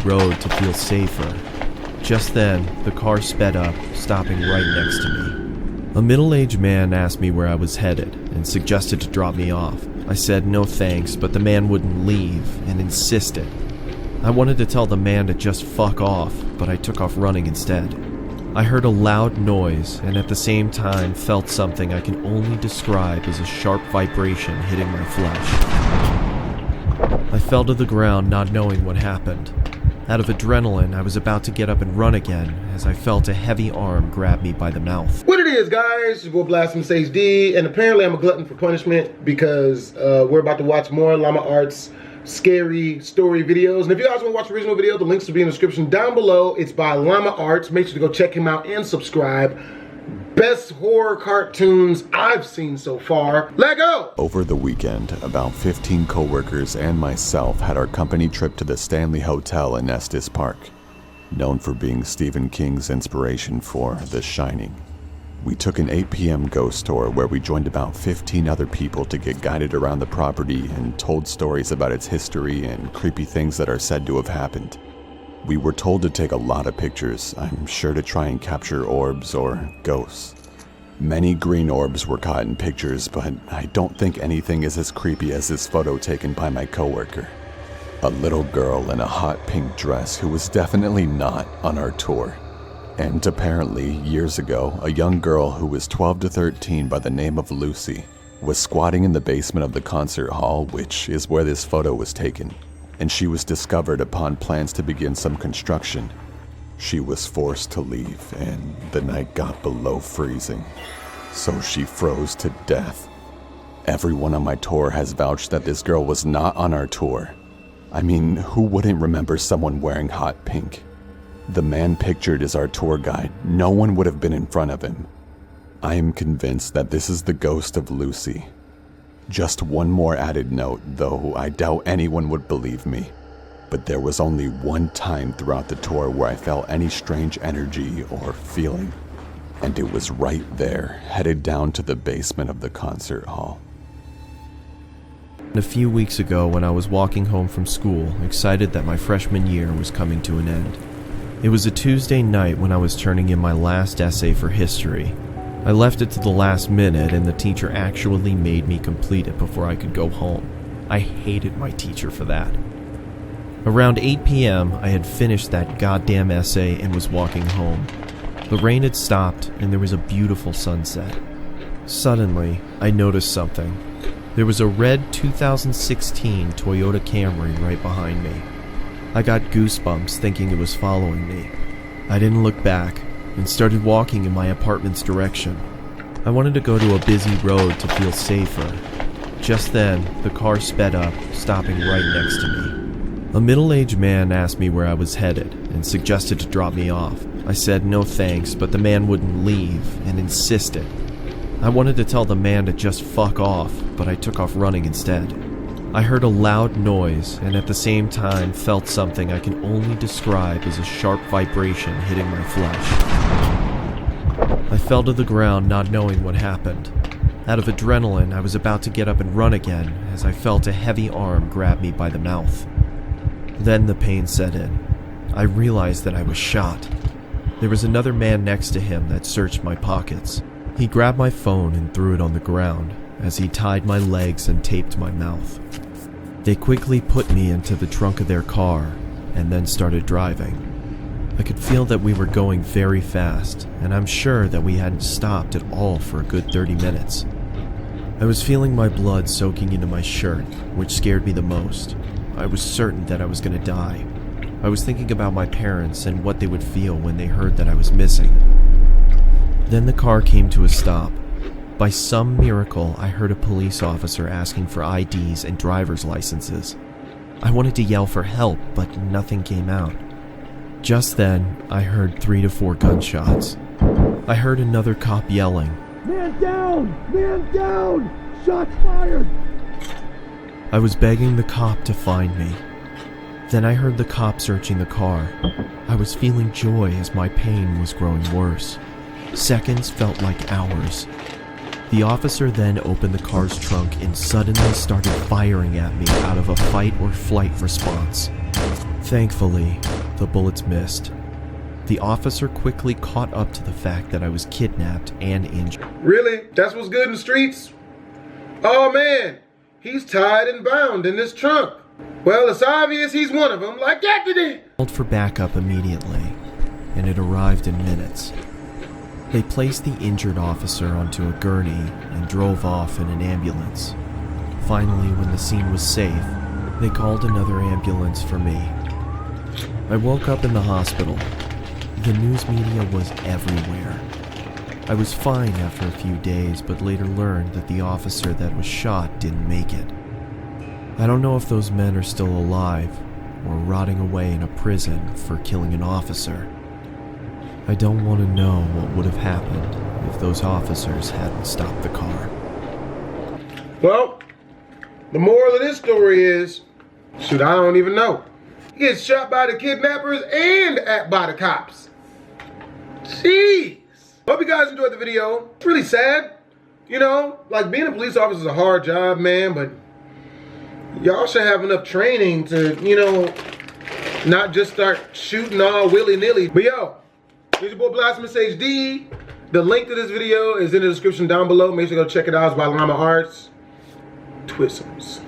road to feel safer. Just then, the car sped up, stopping right next to me. A middle-aged man asked me where I was headed and suggested to drop me off. I said no thanks, but the man wouldn't leave and insisted. I wanted to tell the man to just fuck off, but I took off running instead. I heard a loud noise and at the same time felt something I can only describe as a sharp vibration hitting my flesh. I fell to the ground not knowing what happened. Out of adrenaline, I was about to get up and run again as I felt a heavy arm grab me by the mouth. What it is, guys, your boy Blasphemous HD, and apparently I'm a glutton for punishment because we're about to watch more Llama Arts scary story videos. And if you guys want to watch the original video, the links will be in the description down below. It's by Llama Arts. Make sure to go check him out and subscribe. Best horror cartoons I've seen so far. Let go! Over the weekend, about 15 coworkers and myself had our company trip to the Stanley Hotel in Estes Park, known for being Stephen King's inspiration for The Shining. We took an 8 p.m. ghost tour where we joined about 15 other people to get guided around the property and told stories about its history and creepy things that are said to have happened. We were told to take a lot of pictures, I'm sure to try and capture orbs or ghosts. Many green orbs were caught in pictures, but I don't think anything is as creepy as this photo taken by my coworker. A little girl in a hot pink dress who was definitely not on our tour. And apparently, years ago, a young girl who was 12 to 13 by the name of Lucy was squatting in the basement of the concert hall, which is where this photo was taken. And she was discovered upon plans to begin some construction. She was forced to leave, and the night got below freezing. So she froze to death. Everyone on my tour has vouched that this girl was not on our tour. I mean, who wouldn't remember someone wearing hot pink? The man pictured as our tour guide, no one would have been in front of him. I am convinced that this is the ghost of Lucy. Just one more added note, though I doubt anyone would believe me. But there was only one time throughout the tour where I felt any strange energy or feeling. And it was right there, headed down to the basement of the concert hall. A few weeks ago when I was walking home from school, excited that my freshman year was coming to an end. It was a Tuesday night when I was turning in my last essay for history. I left it to the last minute and the teacher actually made me complete it before I could go home. I hated my teacher for that. Around 8 p.m., I had finished that goddamn essay and was walking home. The rain had stopped and there was a beautiful sunset. Suddenly, I noticed something. There was a red 2016 Toyota Camry right behind me. I got goosebumps thinking it was following me. I didn't look back and started walking in my apartment's direction. I wanted to go to a busy road to feel safer. Just then, the car sped up, stopping right next to me. A middle-aged man asked me where I was headed and suggested to drop me off. I said no thanks, but the man wouldn't leave and insisted. I wanted to tell the man to just fuck off, but I took off running instead. I heard a loud noise and at the same time felt something I can only describe as a sharp vibration hitting my flesh. I fell to the ground not knowing what happened. Out of adrenaline, I was about to get up and run again as I felt a heavy arm grab me by the mouth. Then the pain set in. I realized that I was shot. There was another man next to him that searched my pockets. He grabbed my phone and threw it on the ground as he tied my legs and taped my mouth. They quickly put me into the trunk of their car and then started driving. I could feel that we were going very fast, and I'm sure that we hadn't stopped at all for a good 30 minutes. I was feeling my blood soaking into my shirt, which scared me the most. I was certain that I was going to die. I was thinking about my parents and what they would feel when they heard that I was missing. Then the car came to a stop. By some miracle, I heard a police officer asking for IDs and driver's licenses. I wanted to yell for help, but nothing came out. Just then, I heard 3 to 4 gunshots. I heard another cop yelling, "Man down! Man down! Shots fired!" I was begging the cop to find me. Then I heard the cop searching the car. I was feeling joy as my pain was growing worse. Seconds felt like hours. The officer then opened the car's trunk and suddenly started firing at me out of a fight or flight response. Thankfully, The bullets missed. The officer quickly caught up to the fact that I was kidnapped and injured. Really? That's what's good in the streets? Oh man, he's tied and bound in this trunk. Well, it's obvious he's one of them, like yesterday. Called for backup immediately, and it arrived in minutes. They placed the injured officer onto a gurney and drove off in an ambulance. Finally, when the scene was safe, they called another ambulance for me. I woke up in the hospital. The news media was everywhere. I was fine after a few days, but later learned that the officer that was shot didn't make it. I don't know if those men are still alive or rotting away in a prison for killing an officer. I don't want to know what would have happened if those officers hadn't stopped the car. Well, the moral of this story is, shoot, I don't even know. He gets shot by the kidnappers and by the cops. Jeez. Hope you guys enjoyed the video. It's really sad. You know, like being a police officer is a hard job, man, but y'all should have enough training to, you know, not just start shooting all willy-nilly. But yo, here's your boy Blasphemous HD. The link to this video is in the description down below. Make sure to go check it out. It's by Llama Arts. Twisms.